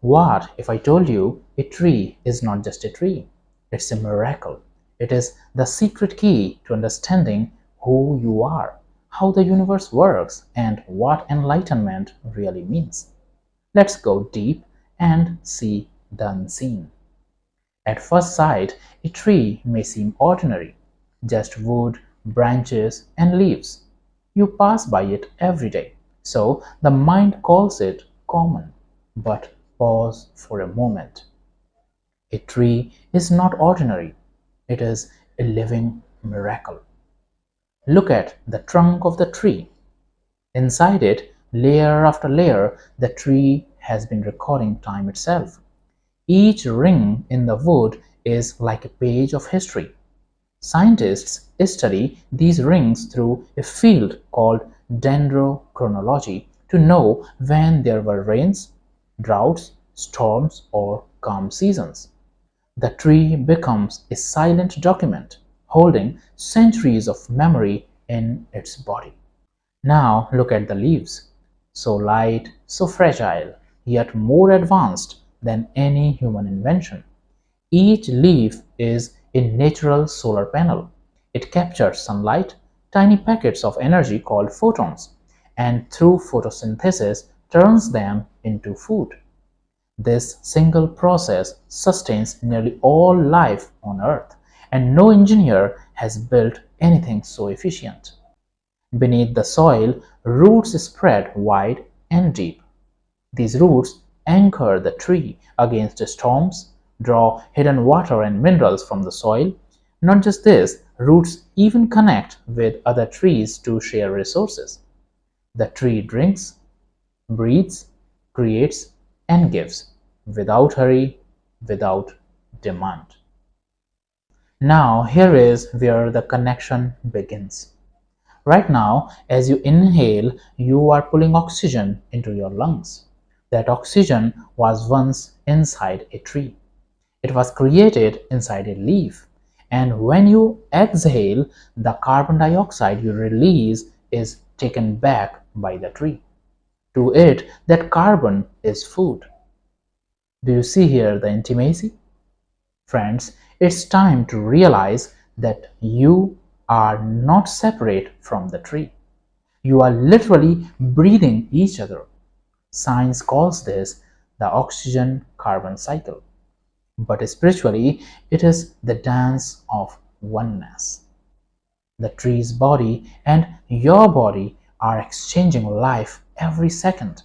What if I told you a tree is not just a tree? It's a miracle. It is the secret key to understanding who you are, how the universe works, and what enlightenment really means. Let's go deep and see the unseen. At first sight, a tree may seem ordinary, just wood, branches, and leaves. You pass by it every day, so the mind calls it common. But pause for a moment. A tree is not ordinary, it is a living miracle. Look at the trunk of the tree. Inside it, layer after layer, the tree has been recording time itself. Each ring in the wood is like a page of history. Scientists study these rings through a field called dendrochronology to know when there were rains, droughts, storms, or calm seasons. The tree becomes a silent document holding centuries of memory in its body. Now look at the leaves, so light, so fragile, yet more advanced than any human invention. Each leaf is a natural solar panel. It captures sunlight, tiny packets of energy called photons, and through photosynthesis turns them into food. This single process sustains nearly all life on Earth, and no engineer has built anything so efficient. Beneath the soil, roots spread wide and deep. These roots anchor the tree against storms, draw hidden water and minerals from the soil. Not just this, roots even connect with other trees to share resources. The tree drinks, breathes, creates, and gives, without hurry, without demand. Now, here is where the connection begins. Right now, as you inhale, you are pulling oxygen into your lungs. That oxygen was once inside a tree. It was created inside a leaf. And when you exhale, the carbon dioxide you release is taken back by the tree. To it, that carbon is food. Do you see here the intimacy? Friends, it's time to realize that you are not separate from the tree. You are literally breathing each other. Science calls this the oxygen-carbon cycle. But spiritually, it is the dance of oneness. The tree's body and your body are exchanging life every second.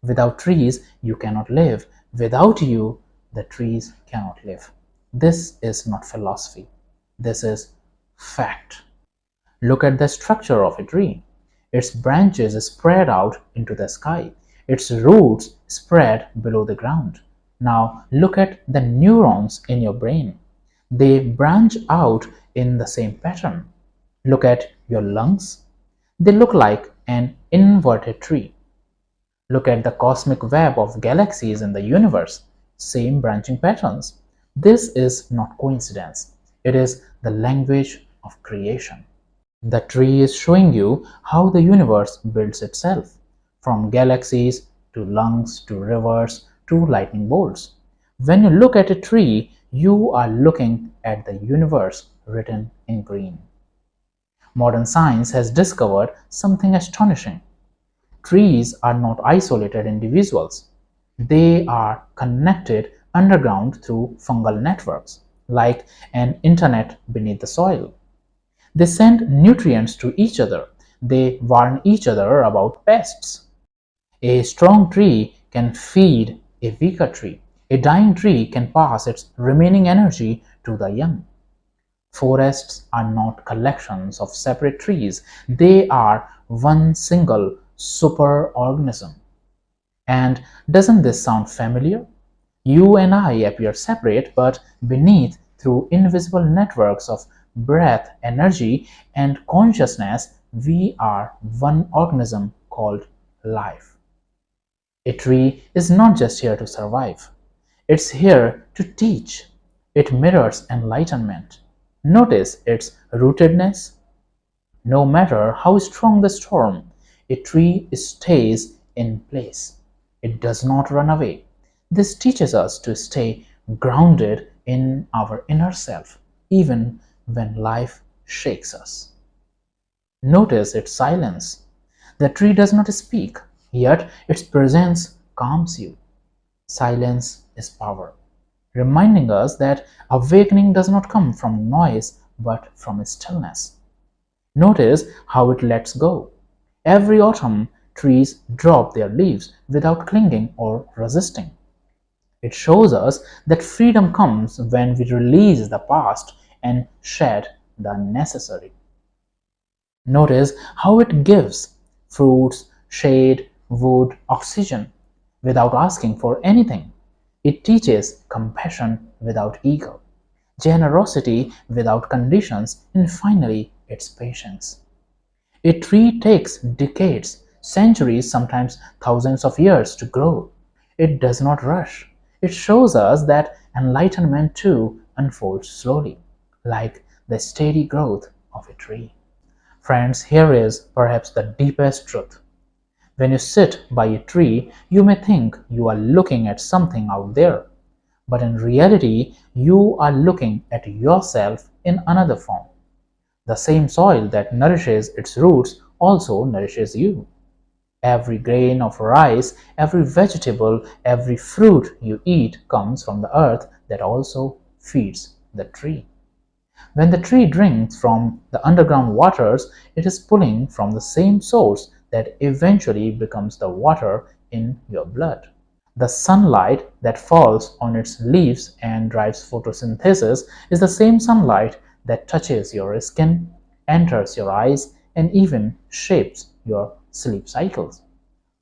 Without trees, you cannot live. Without you, the trees cannot live. This is not philosophy. This is fact. Look at the structure of a tree. Its branches spread out into the sky. Its roots spread below the ground. Now look at the neurons in your brain. They branch out in the same pattern. Look at your lungs. They look like an inverted tree. Look at the cosmic web of galaxies in the universe. Same branching patterns. This is not coincidence. It is the language of creation. The tree is showing you how the universe builds itself, from galaxies to lungs to rivers to lightning bolts. When you look at a tree, you are looking at the universe written in green. Modern science has discovered something astonishing. Trees are not isolated individuals. They are connected underground through fungal networks, like an internet beneath the soil. They send nutrients to each other. They warn each other about pests. A strong tree can feed a weaker tree. A dying tree can pass its remaining energy to the young. Forests are not collections of separate trees. They are one single superorganism. And doesn't this sound familiar? You and I appear separate, but beneath, through invisible networks of breath, energy, and consciousness, we are one organism called life. A tree is not just here to survive. It's here to teach. It mirrors enlightenment. Notice its rootedness. No matter how strong the storm, a tree stays in place. It does not run away. This teaches us to stay grounded in our inner self, even when life shakes us. Notice its silence. The tree does not speak, yet its presence calms you. Silence is power, reminding us that awakening does not come from noise but from stillness. Notice how it lets go. Every autumn, trees drop their leaves without clinging or resisting. It shows us that freedom comes when we release the past and shed the unnecessary. Notice how it gives fruits, shade, wood, oxygen without asking for anything. It teaches compassion without ego, generosity without conditions, and finally, its patience. A tree takes decades, centuries, sometimes thousands of years to grow. It does not rush. It shows us that enlightenment too unfolds slowly, like the steady growth of a tree. Friends, here is perhaps the deepest truth. When you sit by a tree, you may think you are looking at something out there, but in reality, you are looking at yourself in another form. The same soil that nourishes its roots also nourishes you. Every grain of rice, every vegetable, every fruit you eat comes from the earth that also feeds the tree. When the tree drinks from the underground waters, it is pulling from the same source that eventually becomes the water in your blood. The sunlight that falls on its leaves and drives photosynthesis is the same sunlight that touches your skin, enters your eyes, and even shapes your sleep cycles.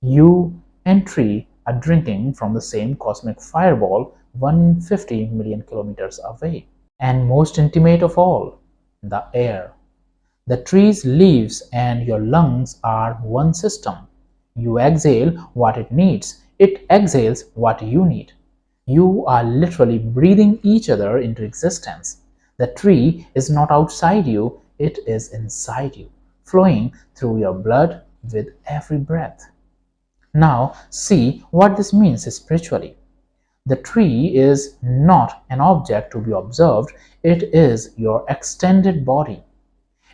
You and tree are drinking from the same cosmic fireball 150 million kilometers away. And most intimate of all, the air. The tree's leaves and your lungs are one system. You exhale what it needs, it exhales what you need. You are literally breathing each other into existence. The tree is not outside you, it is inside you, flowing through your blood with every breath. Now, see what this means spiritually. The tree is not an object to be observed, it is your extended body.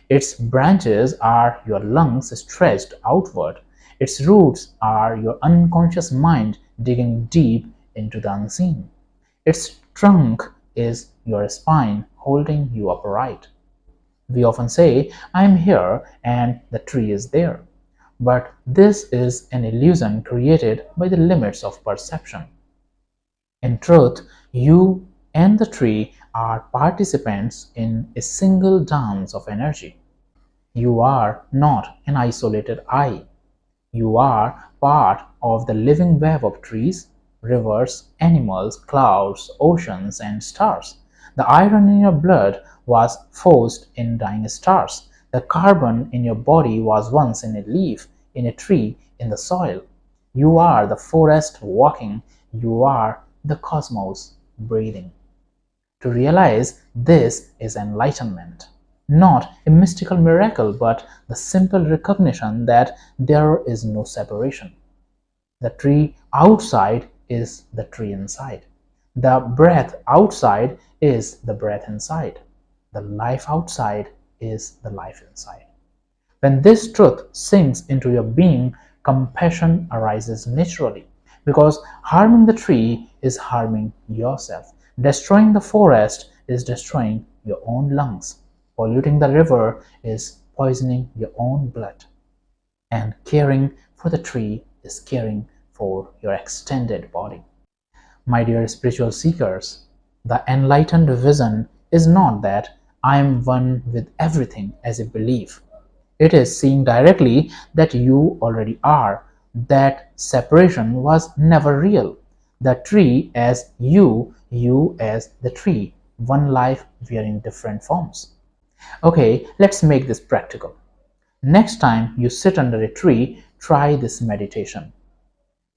Its branches are your lungs stretched outward. Its roots are your unconscious mind digging deep into the unseen. Its trunk is your spine holding you upright. We often say, I am here and the tree is there. But this is an illusion created by the limits of perception. In truth, you and the tree are participants in a single dance of energy. You are not an isolated I. You are part of the living web of trees, rivers, animals, clouds, oceans, and stars. The iron in your blood was forged in dying stars. The carbon in your body was once in a leaf, in a tree, in the soil. You are the forest walking. You are the cosmos breathing. To realize this is enlightenment, not a mystical miracle, but the simple recognition that there is no separation. The tree outside is the tree inside. The breath outside is the breath inside. The life outside is the life inside. When this truth sinks into your being, compassion arises naturally, because harming the tree is harming yourself. Destroying the forest is destroying your own lungs. Polluting the river is poisoning your own blood. And caring for the tree is caring for your extended body. My dear spiritual seekers, the enlightened vision is not that I am one with everything as a belief. It is seeing directly that you already are. That separation was never real. The tree as you as the tree, one life wearing different forms. Okay, let's make this practical. Next time you sit under a tree, try this meditation.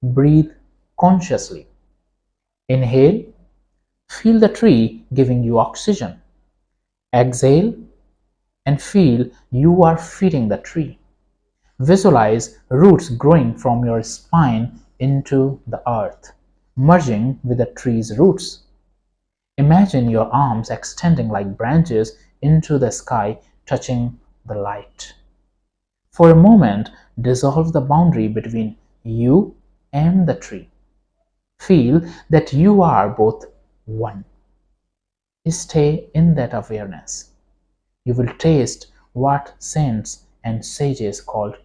Breathe consciously. Inhale, feel the tree giving you oxygen. Exhale, and feel you are feeding the tree. Visualize roots growing from your spine into the earth. merging with the tree's roots. Imagine your arms extending like branches into the sky, touching the light. For a moment, dissolve the boundary between you and the tree. Feel that you are both one. Stay in that awareness. You will taste what saints and sages called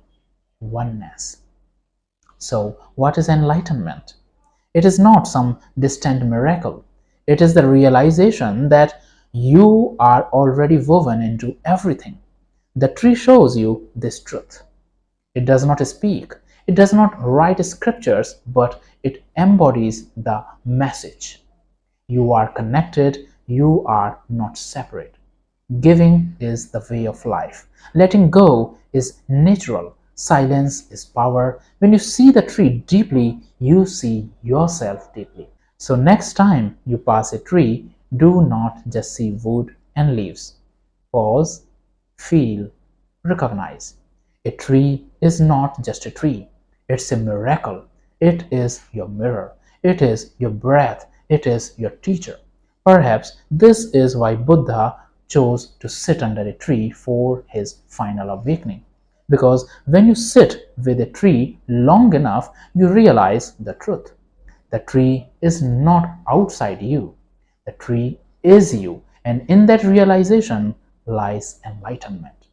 oneness. So, what is enlightenment? It is not some distant miracle. It is the realization that you are already woven into everything. The tree shows you this truth. It does not speak, it does not write scriptures, but it embodies the message. You are connected, you are not separate. Giving is the way of life. Letting go is natural. Silence is power. When you see the tree deeply, you see yourself deeply. So next time you pass a tree, do not just see wood and leaves. Pause, feel, recognize. A tree is not just a tree. It's a miracle. It is your mirror. It is your breath. It is your teacher. Perhaps this is why Buddha chose to sit under a tree for his final awakening. Because when you sit with a tree long enough, you realize the truth. The tree is not outside you. The tree is you. And in that realization lies enlightenment.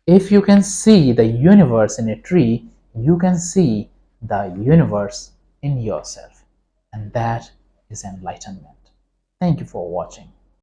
If you can see the universe in a tree, you can see the universe in yourself. And that is enlightenment. Thank you for watching.